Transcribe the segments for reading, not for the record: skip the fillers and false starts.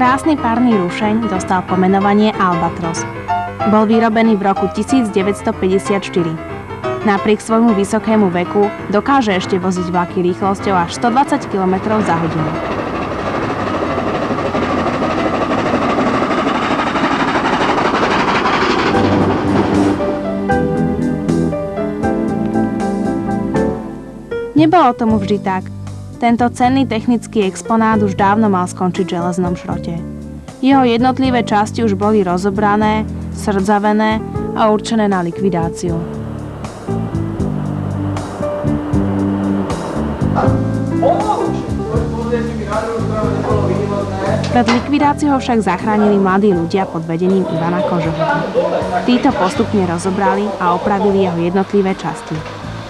Krásny párny rušeň dostal pomenovanie Albatros. Bol vyrobený v roku 1954. Napriek svojmu vysokému veku dokáže ešte voziť vlaky rýchlosťou až 120 km za hodinu. Nebolo tomu vždy tak. Tento cenný technický exponát už dávno mal skončiť v železnom šrote. Jeho jednotlivé časti už boli rozobrané, srdzavené a určené na likvidáciu. Pred likvidáciou však zachránili mladí ľudia pod vedením Ivana Kožohu. Títo postupne rozobrali a opravili jeho jednotlivé časti.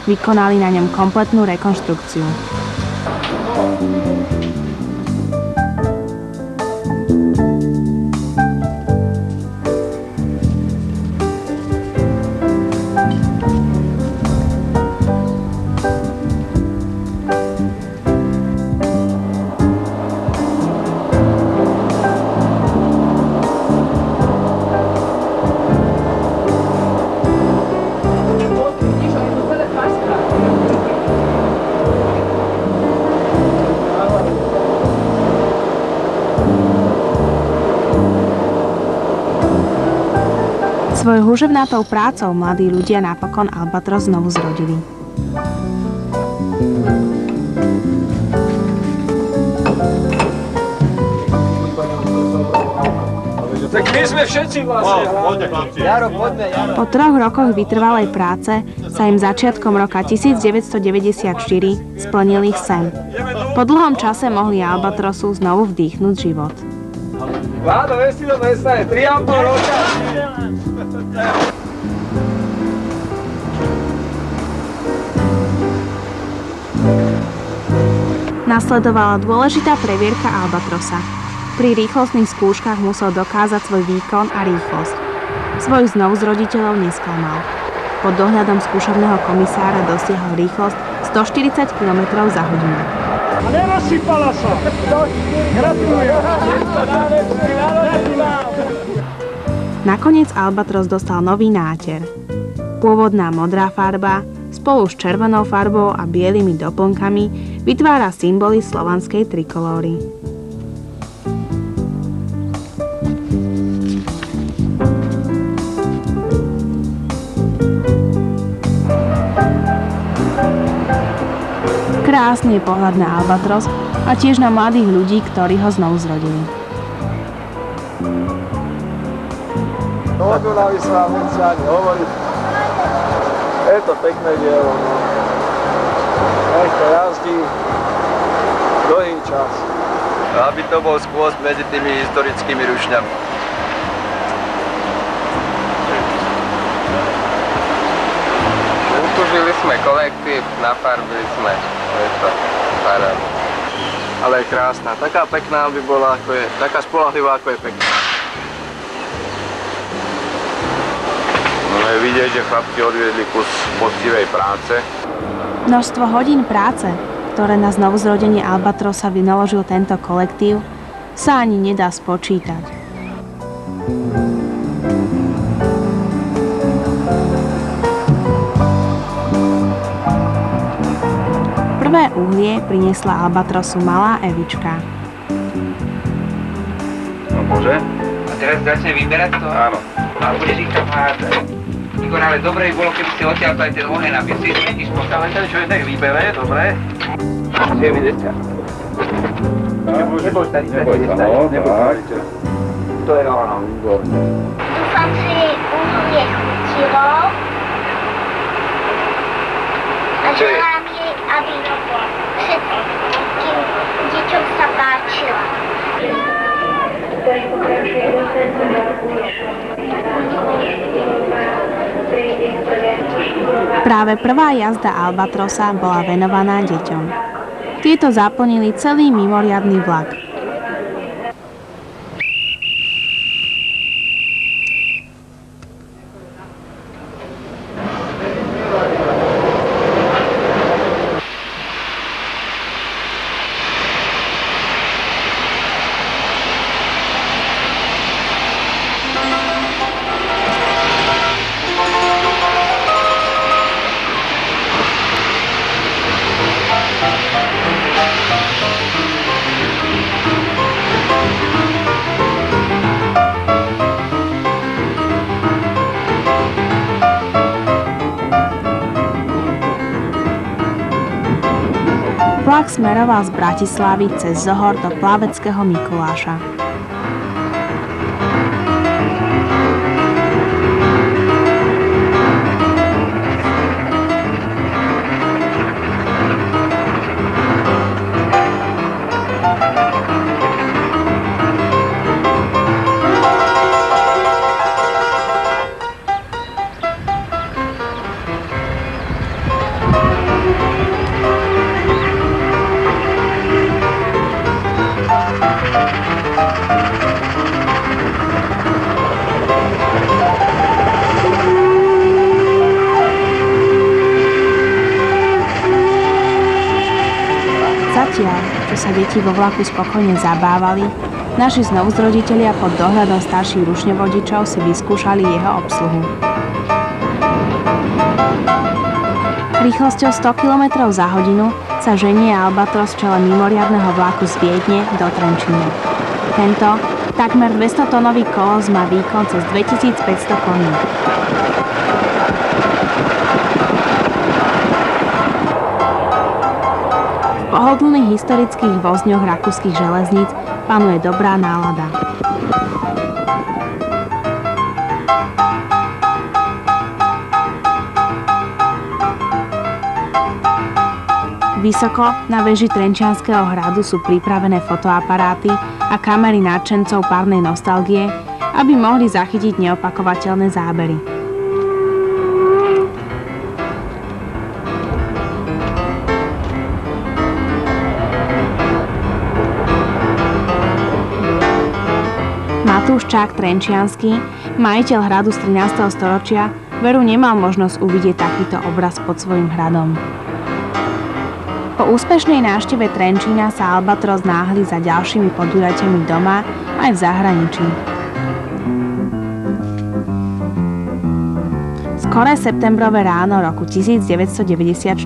Vykonali na ňom kompletnú rekonštrukciu. Svojou húževnatou prácou mladí ľudia napokon Albatros znovu zrodili. Tak my sme všetci vlastne. Po 3 rokoch vytrvalej práce sa im začiatkom roka 1994 splnil ich sen. Po dlhom čase mohli Albatrosu znovu vdýchnuť život. Vládo, vesti do mesta je 3,5 roka. Nasledovala dôležitá previerka Albatrosa. Pri rýchlostných skúškach musel dokázať svoj výkon a rýchlosť. Svojich znovuzroditeľov nesklamal. Pod dohľadom skúšobného komisára dosiahol rýchlosť 140 km za hodinu. A nerozsypala sa! Gratulujem! Nakoniec Albatros dostal nový náter. Pôvodná modrá farba spolu s červenou farbou a bielými doplnkami vytvára symboly slovanskej trikolóry. Krásny je pohľad na Albatros a tiež na mladých ľudí, ktorí ho znovu zrodili. O Dunavi sa vám nechce ani hovoriť. Je to pekné dielo. Nech to jazdí dlhý čas. Aby to bol skôs medzi tými historickými rušňami. Utužili sme kolektív, nafarbili sme. Je to paráda. Ale je krásna. Taká pekná by bola, ako je, taká spoľahlivá, ako je pekná. No je vidieť, že chlapci odviedli kus poctivej práce. Množstvo hodín práce, ktoré na znovuzrodenie Albatrosa vynaložil tento kolektív, sa ani nedá spočítať. Prvé uhlie priniesla Albatrosu malá Evička. No môže? A teraz začne vyberať to? Áno. A budeš ich tam hádzať. Igor, ale dobre by bolo, keby ste odtiaľto aj ten oheň nabiesli. Vidíš, postaveň tady človek tak vybere, dobre? Je vidieť ťa. Neboj tady, to je ono. Dúfam, že uhlie chutilo. A želám jej, aby všetkým deťom sa páčila. Práve prvá jazda Albatrosa bola venovaná deťom. Tieto zaplnili celý mimoriadny vlak. Vlak smeroval z Bratislavy cez Zohor do Plaveckého Mikuláša. Zatiaľ, čo sa deti vo vlaku spokojne zabávali, naši znovuzroditelia pod dohľadom starších rušňovodičov si vyskúšali jeho obsluhu. Rýchlosťou 100 km za hodinu sa ženie Albatros v čele mimoriadneho vlaku z Viedne do Trenčína. Tento takmer 200-tonový kolos má výkon cez 2500 koní. V pohodlných historických vozňoch rakúskych železníc panuje dobrá nálada. Vysoko na veži Trenčianskeho hradu sú pripravené fotoaparáty a kamery nadšencov párnej nostalgie, aby mohli zachytiť neopakovateľné zábery. Matúš Čák Trenčiansky, majiteľ hradu z 13. storočia, veru nemal možnosť uvidieť takýto obraz pod svojím hradom. Po úspešnej návšteve Trenčína sa Albatros náhli za ďalšími podujatiami doma aj v zahraničí. Skoré septembrové ráno roku 1994.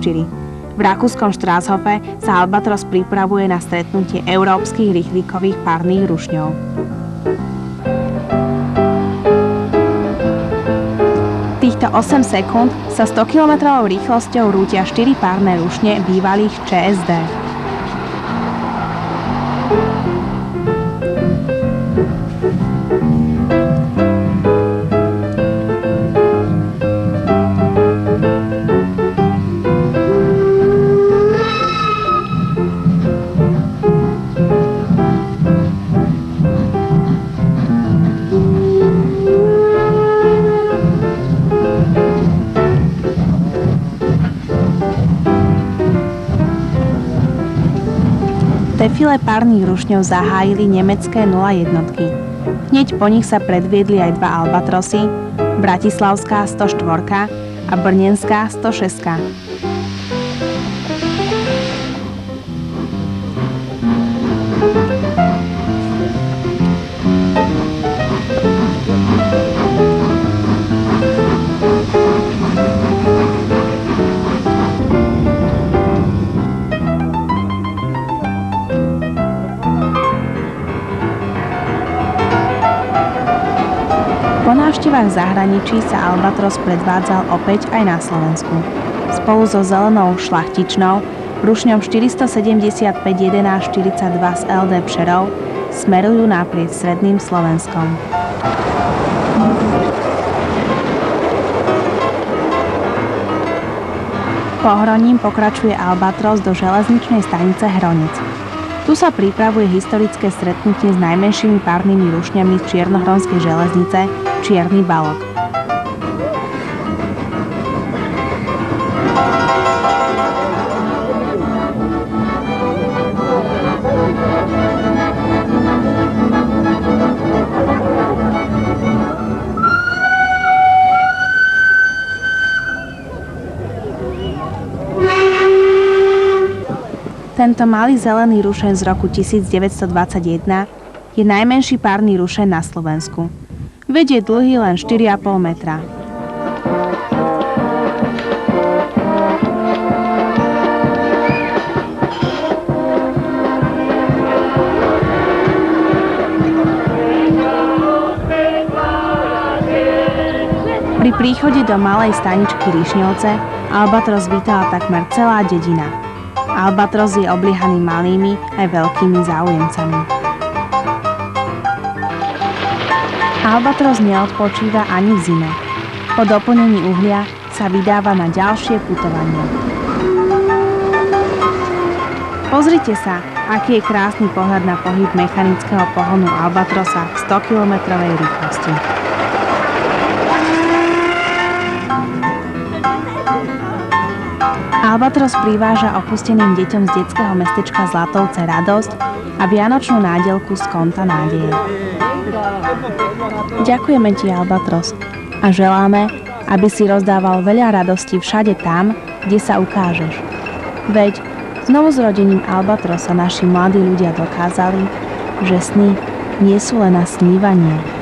V rakúskom Strasshofe sa Albatros pripravuje na stretnutie európskych rýchlikových párnych rušňov. Týchto 8 sekúnd sa 100 km rýchlosťou rútia 4 párne rušne bývalých ČSD. Defile párnych rušňov zahájili nemecké 01. Hneď po nich sa predviedli aj dva Albatrosy, bratislavská 104 a brnenská 106. Po návštevách v zahraničí sa Albatros predvádzal opäť aj na Slovensku. Spolu so zelenou šlachtičnou, rušňom 475 1142 z LD Přerov, smerujú naprieč stredným Slovenskom. Pohroním pokračuje Albatros do železničnej stanice Hronec. Tu sa pripravuje historické stretnutie s najmenšími párnymi rušňami z Čiernohronskej železnice Čierny Balog. Tento malý zelený rušeň z roku 1921 je najmenší párny rušeň na Slovensku. Veď je dlhý len 4,5 metra. Pri príchode do malej staničky Lišňovce Albatros vítala takmer celá dedina. Albatros je obliehaný malými aj veľkými záujemcami. Albatros neodpočíva ani v zime. Po doplnení uhlia sa vydáva na ďalšie putovanie. Pozrite sa, aký je krásny pohľad na pohyb mechanického pohonu Albatrosa v 100-kilometrovej rýchlosti. Albatros priváža opusteným deťom z detského mestečka Zlatovce radosť a vianočnú nádielku z konta nádeje. Ďakujeme ti, Albatros, a želáme, aby si rozdával veľa radosti všade tam, kde sa ukážeš. Veď znovuzrodením Albatrosa naši mladí ľudia dokázali, že sny nie sú len na snívanie.